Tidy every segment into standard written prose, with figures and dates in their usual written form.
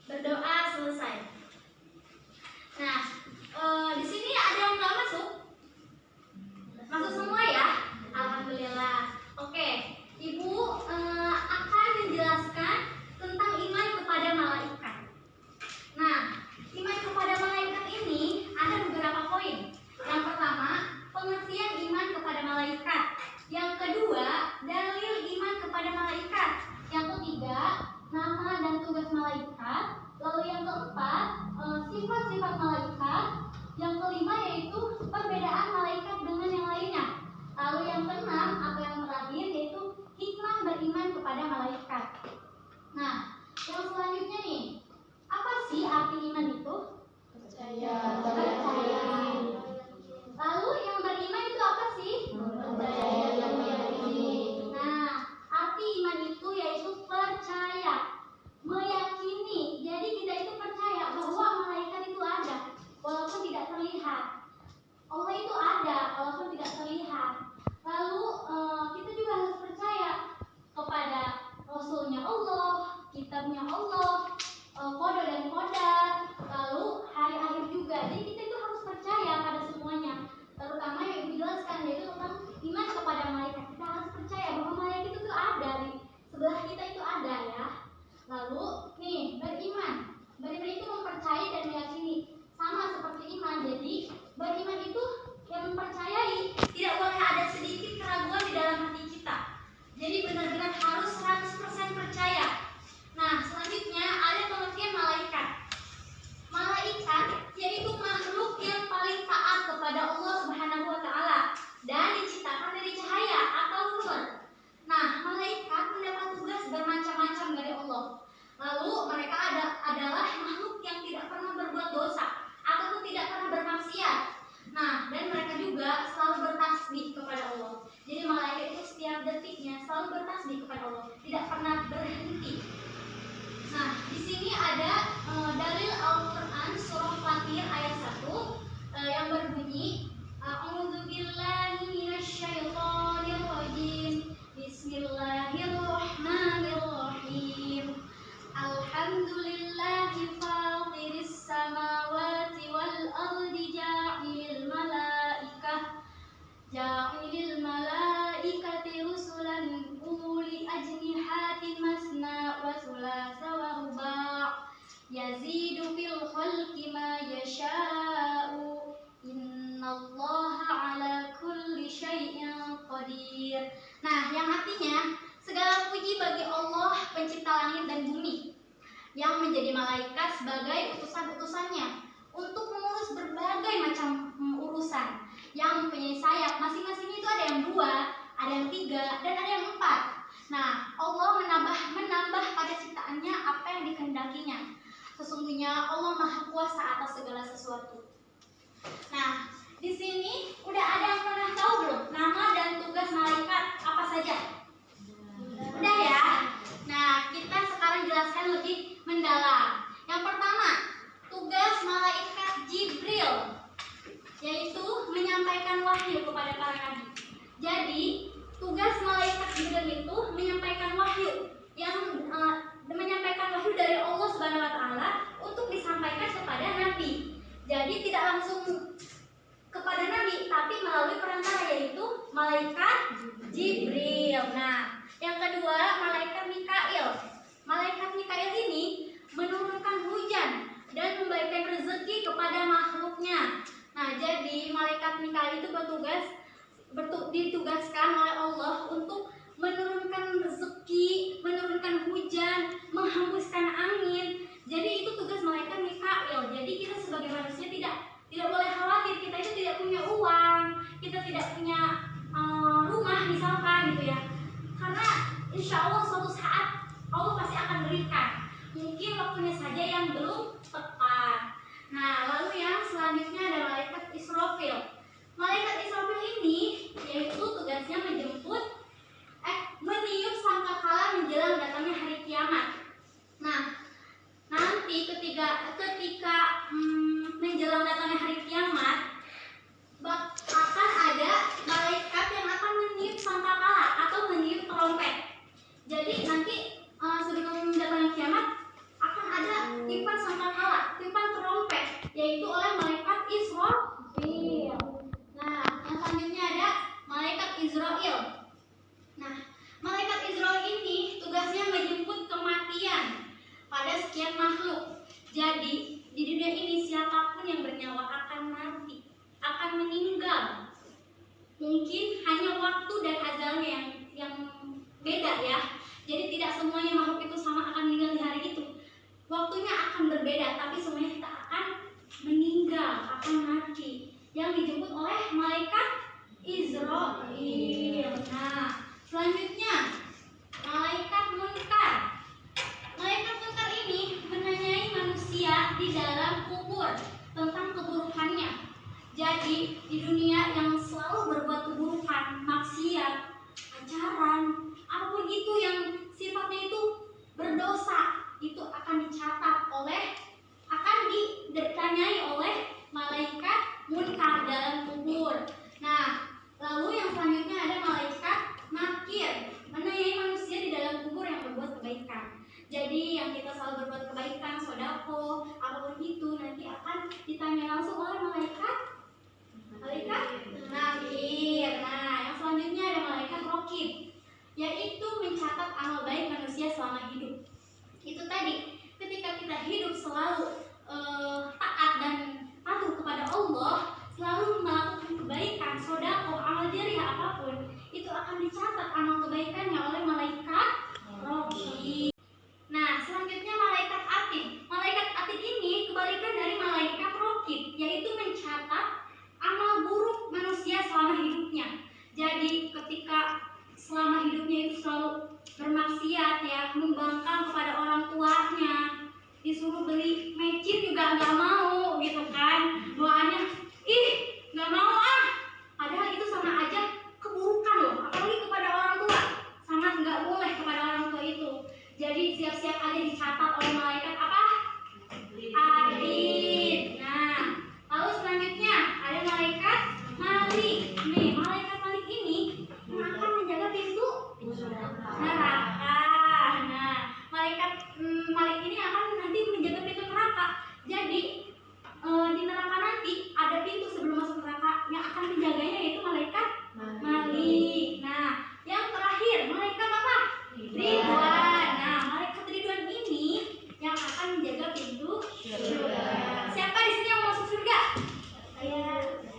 berdoa selesai. Nah, di sini ada yang nggak masuk? Masuk semua ya? Alhamdulillah. Oke, Ibu akan menjelaskan tentang iman kepada malaikat. Nah, iman kepada malaikat ini ada beberapa poin. Yang pertama, pengertian iman kepada malaikat. Yang kedua, dalil iman kepada malaikat. Yang ketiga, nama dan tugas malaikat. Lalu yang keempat, sifat-sifat malaikat. Yang kelima yaitu perbedaan malaikat dengan yang lainnya. Lalu yang keenam atau yang terakhir yaitu hikmah beriman kepada malaikat. Nah, yang selanjutnya nih, apa sih arti iman itu? Percaya. Lalu yang beriman itu apa sih? Percaya dan meyakini. Nah, arti iman itu yaitu percaya, meyakini. Jadi kita itu percaya bahwa malaikat itu ada, walaupun tidak terlihat. Allah itu ada, walaupun tidak terlihat. Lalu kita juga harus percaya kepada Rasulnya Allah, kitabnya Allah, kode dan kodar, lalu hari akhir juga. Jadi kita itu harus percaya pada semuanya. Terutama yang dijelaskan yaitu tentang iman kepada malaikat. Kita harus percaya bahwa malaikat itu ada di sebelah kita itu ada ya. Lalu nih beriman. Beriman itu mempercayai dan meyakini. Sama seperti iman. Jadi beriman itu yang mempercayai, tidak boleh ada sedikit keraguan di dalam hati kita. Jadi benar-benar harus 100% percaya. Nah, selanjutnya ada pengertian malaikat. Malaikat yaitu makhluk yang paling taat kepada Allah Subhanahu wa taala dan diciptakan dari cahaya atau nur. Nah, malaikat mendapat tugas bermacam-macam dari Allah. Lalu mereka adalah makhluk yang tidak pernah berbuat dosa ataupun tidak pernah bermaksiat. Nah, dan mereka juga selalu bertasbih kepada Allah. Jadi malaikat itu setiap detiknya selalu bertasbih kepada Allah, tidak pernah berhenti. Nah, di sini ada dalil Al-Qur'an surah Fatir ayat 1 yang berbunyi A'udzubillahi minasyaitonirrajim. Bismillahirrahmanirrahim. Alhamdulillahi fatiris samawati wal ardi ja'ilil malaikati rusulan uli ajnihatin masna wa thulatha wa ruba' yazidu fil khalqi ma yasha'u innallaha ala kulli syai'in qadir. Nah, yang artinya segala puji bagi Allah pencipta langit dan bumi yang menjadi malaikat sebagai utusan-utusannya untuk mengurus berbagai macam urusan, yang mempunyai sayap. Masing-masing itu ada yang 2, ada yang 3, dan ada yang 4. Nah, Allah menambah pada ciptaannya apa yang dikehendakinya. Sesungguhnya Allah Maha Kuasa atas segala sesuatu. Nah, di sini udah ada yang pernah tahu belum nama dan tugas malaikat apa saja? Udah ya? Nah, kita sekarang jelaskan lebih mendalam. Yang pertama, tugas malaikat Jibril, yaitu menyampaikan wahyu kepada para nabi. Jadi, tugas malaikat Jibril itu menyampaikan wahyu, yang menyampaikan wahyu dari Allah Subhanahu wa taala untuk disampaikan kepada nabi. Jadi tidak langsung kepada nabi, tapi melalui perantara yaitu malaikat Jibril. Nah, yang kedua, malaikat Mikail. Malaikat Mikail ini menurunkan hujan dan membagikan rezeki kepada makhluknya. Nah, jadi malaikat Mikail itu ditugaskan oleh Allah untuk menurunkan rezeki, menurunkan hujan, menghembuskan angin. Jadi itu tugas malaikat Mikail. Jadi kita sebagai manusia tidak boleh khawatir. Kita itu tidak punya uang, kita tidak punya rumah misalkan gitu ya. Karena insya Allah suatu saat Allah pasti akan berikan. Mungkin waktunya saja yang belum tepat. Nah, lalu yang selanjutnya ada malaikat Israfil. Malaikat Israfil ini yaitu tugasnya meniup sangkakala menjelang datangnya hari kiamat. Nah, nanti ketika menjelang datangnya hari kiamat akan ada malaikat yang akan meniup sangkakala atau meniup trompet. Jadi nanti sebelum datangnya kiamat akan ada beda ya. Jadi tidak semuanya makhluk itu sama akan meninggal di hari itu. Waktunya akan berbeda, tapi semuanya kita akan meninggal, akan mati. Yang dijemput oleh malaikat Israil. Nah, selanjutnya malaikat munkar. Malaikat munkar ini menanyai manusia di dalam kubur tentang keburukannya. Jadi di dunia yang selalu berbuat keburukan, maksiat, pacaran, apapun itu yang sifatnya itu berdosa, itu akan dicatat akan ditanyai oleh malaikat munkar dalam kubur. Nah, lalu yang selanjutnya ada malaikat nakir, menanyai manusia di dalam kubur yang berbuat kebaikan. Jadi yang kita selalu berbuat kebaikan, sodako, apapun itu nanti akan ditanya langsung oleh malaikat nakir. Nah, yang selanjutnya ada malaikat rokib, yaitu mencatat amal baik manusia selama hidup. Itu tadi, ketika kita hidup selalu taat dan patuh kepada Allah, selalu melakukan kebaikan, sodako, amal jariah apapun, itu akan dicatat amal kebaikannya oleh malaikat rokib. Nah, selanjutnya malaikat atid. Malaikat atid ini kebalikan dari malaikat rokib, yaitu mencatat amal buruk manusia selama hidupnya. Jadi ketika selama hidupnya itu selalu bermaksiat ya, membangkang kepada orang tuanya, disuruh beli mecin juga nggak mau gitu kan, doanya nggak mau ah, padahal itu sama aja keburukan loh, apalagi kepada orang tua, sangat nggak boleh kepada orang tua itu. Jadi siap-siap aja dicatat oleh malaikat apa? Adid. Nah, lalu selanjutnya ada malaikat Malik. Nih, malaikat Malik ini yang akan menjaga pintu neraka. Nah, malaikat Malik ini akan nanti menjaga pintu neraka. Jadi di neraka nanti ada pintu sebelum masuk neraka yang akan menjaganya, yaitu malaikat Malik. Nah, yang terakhir malaikat apa? Ridwan. Nah, malaikat Ridwan ini yang akan menjaga pintu surga. Siapa di sini yang mau masuk surga? Saya.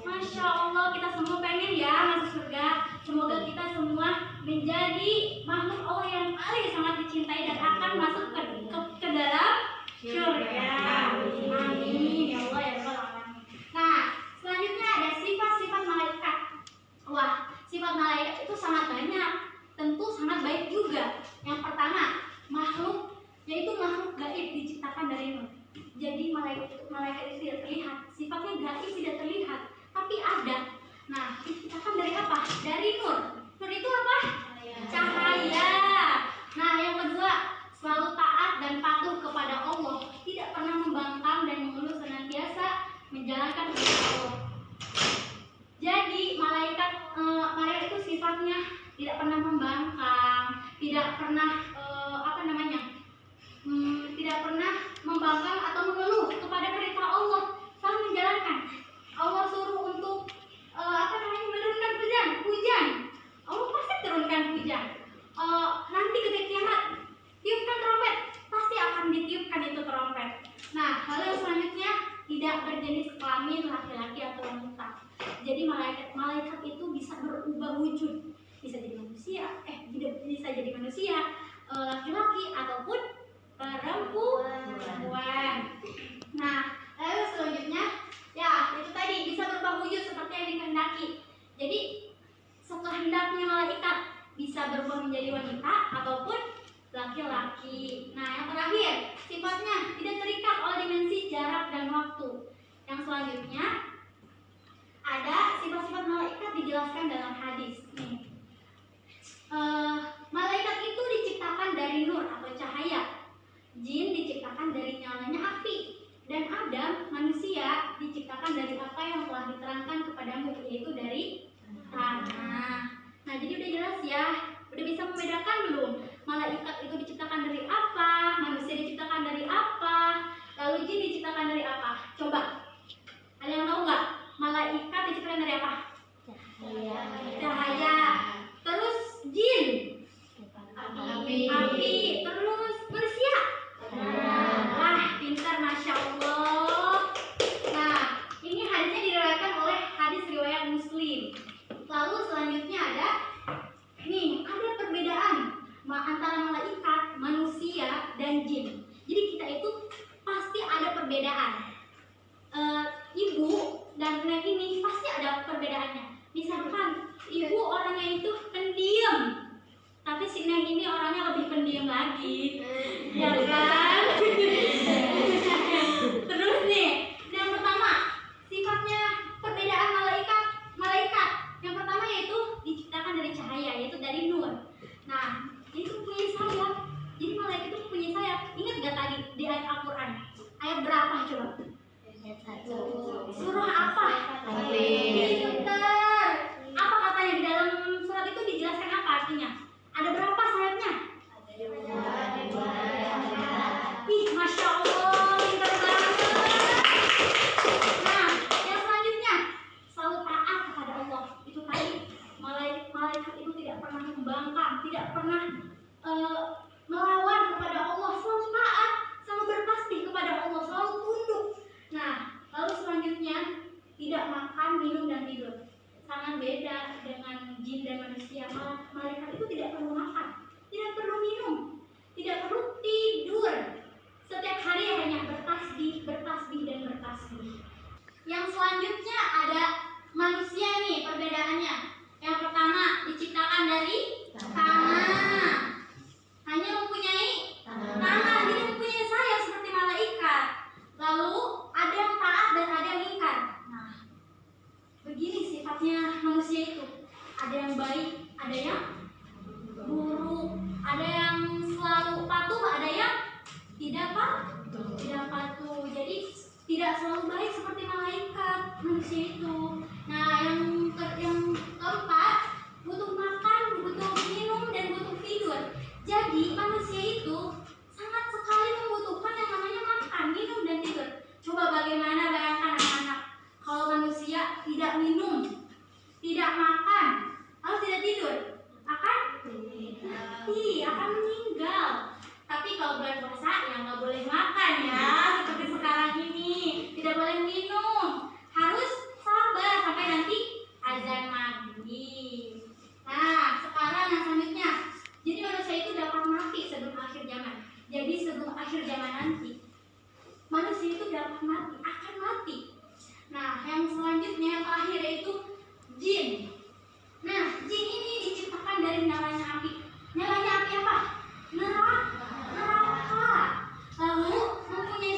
Masya Allah, kita semua pengen ya masuk surga. Semoga kita semua menjadi makhluk Allah yang paling sangat dicintai dan akan masuk ke dalam surga. Amin ya Allah ya Rabbal alamin. Nah, selanjutnya ada sifat-sifat malaikat. Wah, sifat malaikat itu sangat banyak, tentu sangat baik juga. Yang pertama, makhluk, yaitu makhluk gaib diciptakan dari nur. Jadi malaikat itu tidak terlihat, sifatnya gaib, tidak terlihat, tapi ada. Nah, diciptakan dari apa? Dari nur. Nur itu apa? Cahaya. Nah, yang kedua, selalu taat dan patuh kepada Allah, tidak pernah membangkang dan mengeluh, senantiasa menjalankan perintah Allah. Jadi malaikat itu sifatnya tidak pernah membangkang, tidak pernah tidak pernah membangkang atau mengeluh kepada perintah Allah, selalu menjalankan. Allah suruh untuk menurunkan hujan, Allah pasti turunkan hujan. Nanti ketika kiamat, tiupkan trompet, pasti akan ditiupkan itu trompet. Nah, lalu yang selanjutnya, tidak berjenis kelamin laki-laki atau wanita. Jadi malaikat itu bisa berubah wujud, bisa jadi manusia, bisa jadi manusia, laki-laki ataupun perempuan. Nah, lalu selanjutnya, ya itu tadi bisa berubah wujud seperti yang dikehendaki. Jadi sekehendaknya malaikat bisa berubah menjadi wanita ataupun laki-laki. Nah, yang terakhir, sifatnya tidak terikat oleh dimensi, jarak, dan waktu. Yang selanjutnya ada sifat-sifat malaikat dijelaskan dalam hadis. Nih, malaikat itu diciptakan dari nur atau cahaya, jin diciptakan dari nyalanya api, dan Adam manusia diciptakan dari apa yang telah diterangkan kepadamu, yaitu dari tanah. Nah, jadi udah jelas ya, udah bisa membedakan belum? Malaikat itu diciptakan dari apa, manusia diciptakan dari apa, lalu jin diciptakan dari apa? Coba, ada yang tahu nggak? Malaikat diciptakan dari apa? Cahaya. Terus jin? Api. Terus manusia? Wah, pintar, Masya Allah. Nah, ini hadisnya diriwayatkan oleh hadis riwayat Muslim. Lalu selanjutnya ada perbedaan lagi, ya kan? Terus nih, yang pertama sifatnya perbedaan malaikat. Yang pertama yaitu diciptakan dari cahaya, yaitu dari nur. Nah, itu punya sayap. Jadi malaikat itu punya sayap. Ingat gak tadi di ayat Al-Quran? Ayat berapa coba? Surah apa? Pinter. Apa katanya di dalam surat itu dijelaskan apa artinya? Ada berapa sayapnya? Ih, Masya Allah, pinter banget. Nah, yang selanjutnya selalu taat kepada Allah. Itu tadi malaikat itu tidak pernah membangkang, tidak pernah melawan kepada Allah, selalu taat, selalu bertasbih kepada Allah, selalu tunduk. Nah, lalu selanjutnya tidak makan, minum dan tidur. Sangat beda dengan jin dan manusia. Malaikat itu tidak perlu makan, tidak perlu minum, tidak perlu tidur. Setiap hari hanya bertasbih, bertasbih dan bertasbih. Yang selanjutnya ada manusia nih, perbedaannya. Yang pertama diciptakan dari tanah, hanya mempunyai tangan, tidak mempunyai sayap seperti malaikat. Lalu ada yang taat dan ada yang ingkar. Nah, begini sifatnya manusia itu. Ada yang baik, ada yang buruk, ada yang selalu patuh, ada yang tidak patuh. Jadi tidak selalu baik seperti malaikat manusia itu. Nah, yang keempat, butuh makan, butuh minum dan butuh tidur. Jadi manusia itu sangat sekali membutuhkan yang namanya makan, minum dan tidur. Coba bagaimana bayangkan anak-anak, kalau manusia tidak minum, tidak makan, lalu tidak tidur, akan meninggal. Tapi kalau bulan puasa ya nggak boleh makan ya, seperti sekarang ini, tidak boleh minum, harus sabar sampai nanti azan maghrib. Nah, sekarang yang selanjutnya, jadi manusia itu dapat mati sebelum akhir zaman. Jadi sebelum akhir zaman nanti, manusia itu dapat mati, akan mati. Nah, yang selanjutnya yang terakhir yaitu jin. Nah, jin ini diciptakan dari nyalanya api. Nyalanya api apa? Neraka. Lalu mempunyai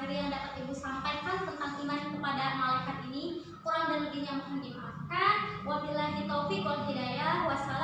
terakhir yang dapat Ibu sampaikan tentang iman kepada malaikat ini. Kurang dan lebihnya mohon dimaafkan. Wabillahi taufiq wal hidayah. Wassalamualaikum